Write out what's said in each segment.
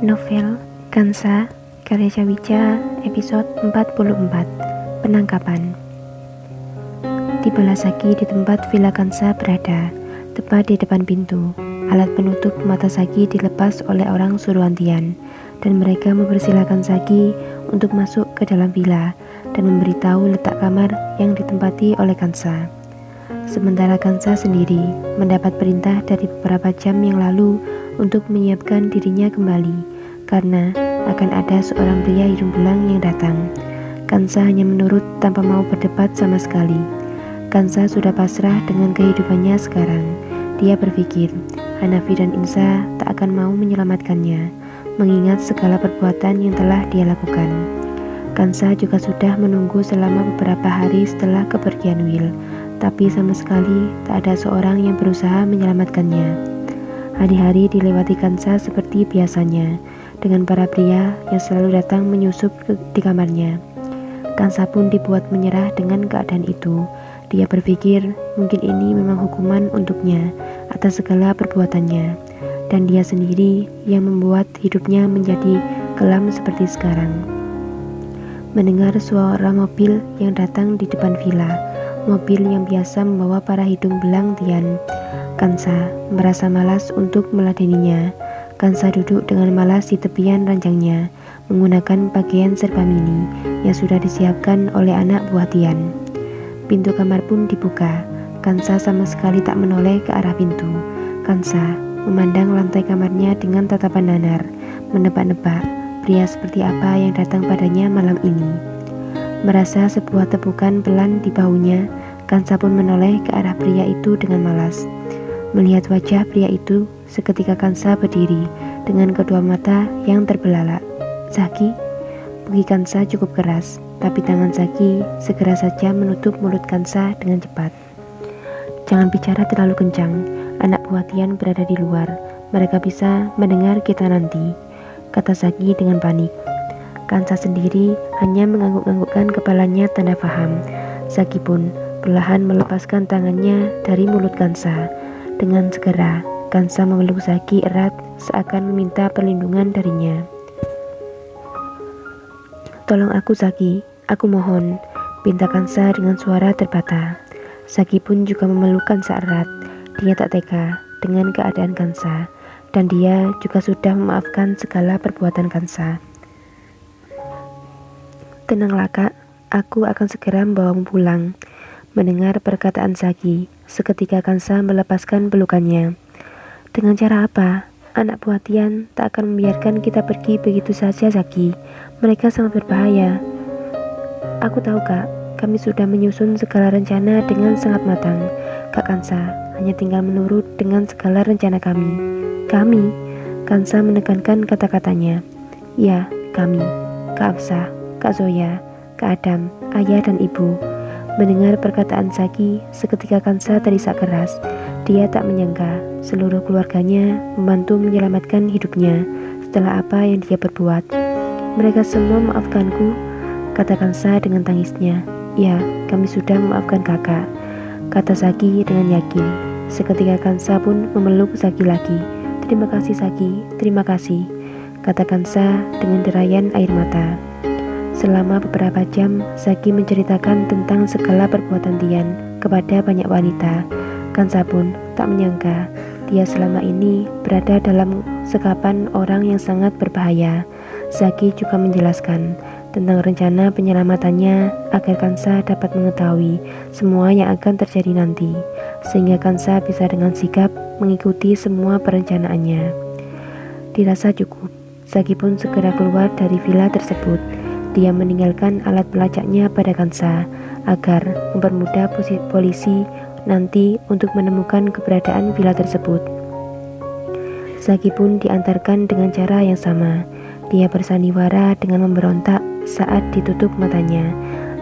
Novel Kansa karya Cawica episode 44 Penangkapan. Tibalah Saki di tempat Villa Kansa berada, tepat di depan pintu. Alat penutup mata Saki dilepas oleh orang suruhan Tian, dan mereka mempersilahkan Saki untuk masuk ke dalam villa dan memberitahu letak kamar yang ditempati oleh Kansa. Sementara Kansa sendiri mendapat perintah dari beberapa jam yang lalu untuk menyiapkan dirinya kembali, karena akan ada seorang pria hidung belang yang datang. Kansa hanya menurut tanpa mau berdebat sama sekali. Kansa sudah pasrah dengan kehidupannya sekarang. Dia berpikir, Hanafi dan Insa tak akan mau menyelamatkannya, mengingat segala perbuatan yang telah dia lakukan. Kansa juga sudah menunggu selama beberapa hari setelah kepergian Will, tapi sama sekali tak ada seorang yang berusaha menyelamatkannya. Hari-hari dilewati Kansa seperti biasanya, dengan para pria yang selalu datang menyusup di kamarnya. Kansa pun dibuat menyerah dengan keadaan itu. Dia berpikir mungkin ini memang hukuman untuknya atas segala perbuatannya, dan dia sendiri yang membuat hidupnya menjadi kelam seperti sekarang. Mendengar suara mobil yang datang di depan villa, mobil yang biasa membawa para hidung belang Tian, Kansa merasa malas untuk meladeninya. Kansa duduk dengan malas di tepian ranjangnya, menggunakan pakaian serba mini yang sudah disiapkan oleh anak buah Tian. Pintu kamar pun dibuka. Kansa sama sekali tak menoleh ke arah pintu. Kansa memandang lantai kamarnya dengan tatapan nanar, menebak-nebak pria seperti apa yang datang padanya malam ini. Merasa sebuah tepukan pelan di bahunya, Kansa pun menoleh ke arah pria itu dengan malas. Melihat wajah pria itu, seketika Kansa berdiri dengan kedua mata yang terbelalak. Saki, bagi Kansa cukup keras, tapi tangan Saki segera saja menutup mulut Kansa dengan cepat. Jangan bicara terlalu kencang, anak buah Tian berada di luar, mereka bisa mendengar kita nanti, kata Saki dengan panik. Kansa sendiri hanya mengangguk-anggukkan kepalanya tanda paham. Saki pun perlahan melepaskan tangannya dari mulut Kansa. Dengan segera, Kansa memeluk Saki erat seakan meminta perlindungan darinya. Tolong aku Saki, aku mohon, pinta Kansa dengan suara terbata. Saki pun juga memeluk Kansa erat. Dia tak tega dengan keadaan Kansa, dan dia juga sudah memaafkan segala perbuatan Kansa. Tenanglah kak, aku akan segera membawamu pulang. Mendengar perkataan Saki, seketika Kansa melepaskan pelukannya. Dengan cara apa? Anak buah Tian tak akan membiarkan kita pergi begitu saja, Saki. Mereka sangat berbahaya. Aku tahu kak, kami sudah menyusun segala rencana dengan sangat matang. Kak Kansa hanya tinggal menurut dengan segala rencana kami. Kami? Kansa menekankan kata-katanya. Ya, kami. Kak Afsah, Kak Zoya, Kak Adam, ayah dan ibu. Mendengar perkataan Saki, seketika Kansa terisak keras. Dia tak menyangka seluruh keluarganya membantu menyelamatkan hidupnya setelah apa yang dia perbuat. Mereka semua memaafkanku, kata Kansa dengan tangisnya. Ya, kami sudah memaafkan kakak, kata Saki dengan yakin. Seketika Kansa pun memeluk Saki lagi. Terima kasih Saki, terima kasih, kata Kansa dengan derayan air mata. Selama beberapa jam, Saki menceritakan tentang segala perbuatan Tian kepada banyak wanita. Kansa pun tak menyangka dia selama ini berada dalam sekapan orang yang sangat berbahaya. Saki juga menjelaskan tentang rencana penyelamatannya agar Kansa dapat mengetahui semua yang akan terjadi nanti, sehingga Kansa bisa dengan sigap mengikuti semua perencanaannya. Dirasa cukup, Saki pun segera keluar dari villa tersebut. Dia meninggalkan alat pelacaknya pada Kansa agar mempermudah polisi nanti untuk menemukan keberadaan villa tersebut. Saki pun diantarkan dengan cara yang sama. Dia bersandiwara dengan memberontak saat ditutup matanya.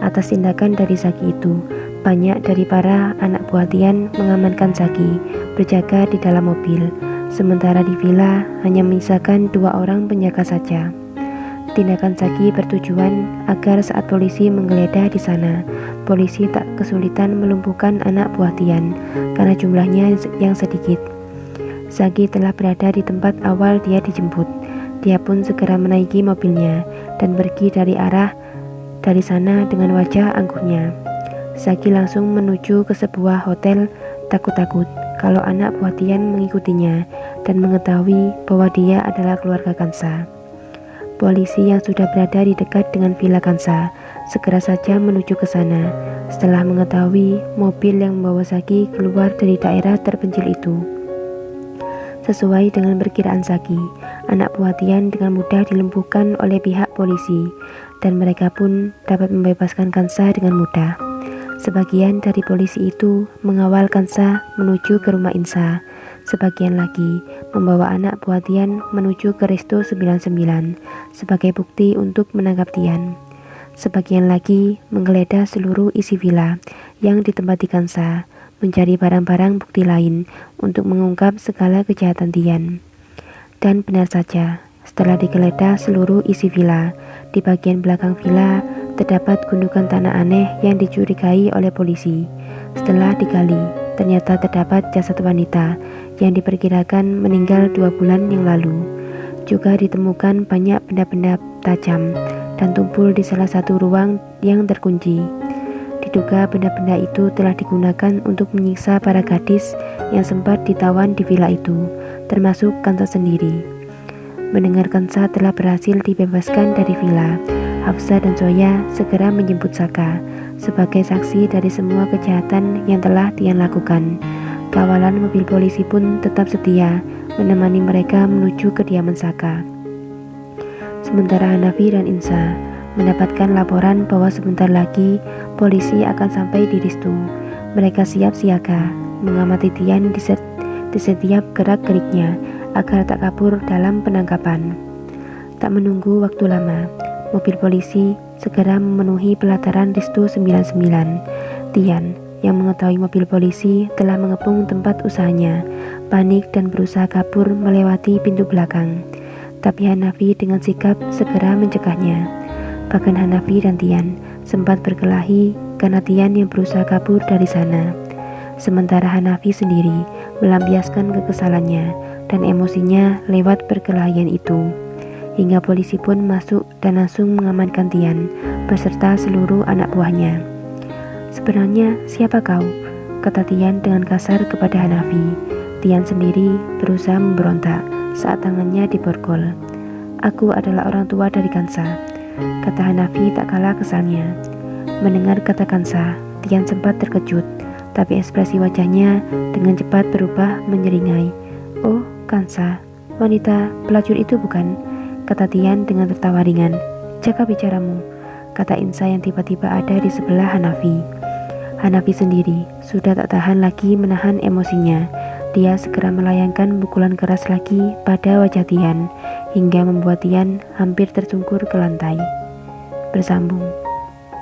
Atas tindakan dari Saki itu, banyak dari para anak buah Tian mengamankan Saki, berjaga di dalam mobil. Sementara di villa hanya menyisakan 2 orang penjaga saja. Tindakan Saki bertujuan agar saat polisi menggeledah di sana, polisi tak kesulitan melumpuhkan anak buah Tian karena jumlahnya yang sedikit. Saki telah berada di tempat awal dia dijemput. Dia pun segera menaiki mobilnya dan pergi dari sana dengan wajah angkuhnya. Zaki langsung menuju ke sebuah hotel, takut-takut kalau anak buah Tian mengikutinya dan mengetahui bahwa dia adalah keluarga Kansa. Polisi yang sudah berada di dekat dengan villa Kansa segera saja menuju ke sana setelah mengetahui mobil yang membawa Zaki keluar dari daerah terpencil itu. Sesuai dengan perkiraan Zaki, anak buah Tian dengan mudah dilumpuhkan oleh pihak polisi dan mereka pun dapat membebaskan Kansa dengan mudah. Sebagian dari polisi itu mengawal Kansa menuju ke rumah Insa. Sebagian lagi membawa anak buah Tian menuju ke Resto 99 sebagai bukti untuk menangkap Tian. Sebagian lagi menggeledah seluruh isi villa yang ditempati Kansa, mencari barang-barang bukti lain untuk mengungkap segala kejahatan Tian. Dan benar saja, setelah digeledah seluruh isi villa, di bagian belakang villa terdapat gundukan tanah aneh yang dicurigai oleh polisi. Setelah digali, ternyata terdapat jasad wanita yang diperkirakan meninggal 2 bulan yang lalu. Juga ditemukan banyak benda-benda tajam dan tumpul di salah satu ruang yang terkunci. Diduga benda-benda itu telah digunakan untuk menyiksa para gadis yang sempat ditawan di villa itu, termasuk Kansa sendiri. Mendengar Kansa telah berhasil dibebaskan dari villa, Hafsa dan Zoya segera menjemput Saka sebagai saksi dari semua kejahatan yang telah Tian lakukan. Kawalan mobil polisi pun tetap setia menemani mereka menuju kediaman Saka. Sementara Hanafi dan Insa mendapatkan laporan bahwa sebentar lagi polisi akan sampai di Resto. Mereka siap siaga mengamati Tian di setiap gerak-geriknya agar tak kabur dalam penangkapan. Tak menunggu waktu lama, mobil polisi segera memenuhi pelataran Resto 99. Tian yang mengetahui mobil polisi telah mengepung tempat usahanya, panik dan berusaha kabur melewati pintu belakang. Tapi Hanafi dengan sigap segera mencegahnya. Bahkan Hanafi dan Tian sempat berkelahi karena Tian yang berusaha kabur dari sana. Sementara Hanafi sendiri melampiaskan kekesalannya dan emosinya lewat perkelahian itu. Hingga polisi pun masuk dan langsung mengamankan Tian beserta seluruh anak buahnya. "Sebenarnya siapa kau?" kata Tian dengan kasar kepada Hanafi. Tian sendiri berusaha memberontak saat tangannya diborgol. "Aku adalah orang tua dari Kansa," kata Hanafi tak kalah kesalnya. Mendengar kata Kansa, Tian sempat terkejut, tapi ekspresi wajahnya dengan cepat berubah menyeringai. "Oh, Kansa, wanita pelacur itu bukan?" kata Tian dengan tertawa ringan. "Jaga bicaramu," kata Insa yang tiba-tiba ada di sebelah Hanafi. Hanafi sendiri sudah tak tahan lagi menahan emosinya. Dia segera melayangkan pukulan keras lagi pada wajah Tian hingga membuat Tian hampir tersungkur ke lantai. Bersambung.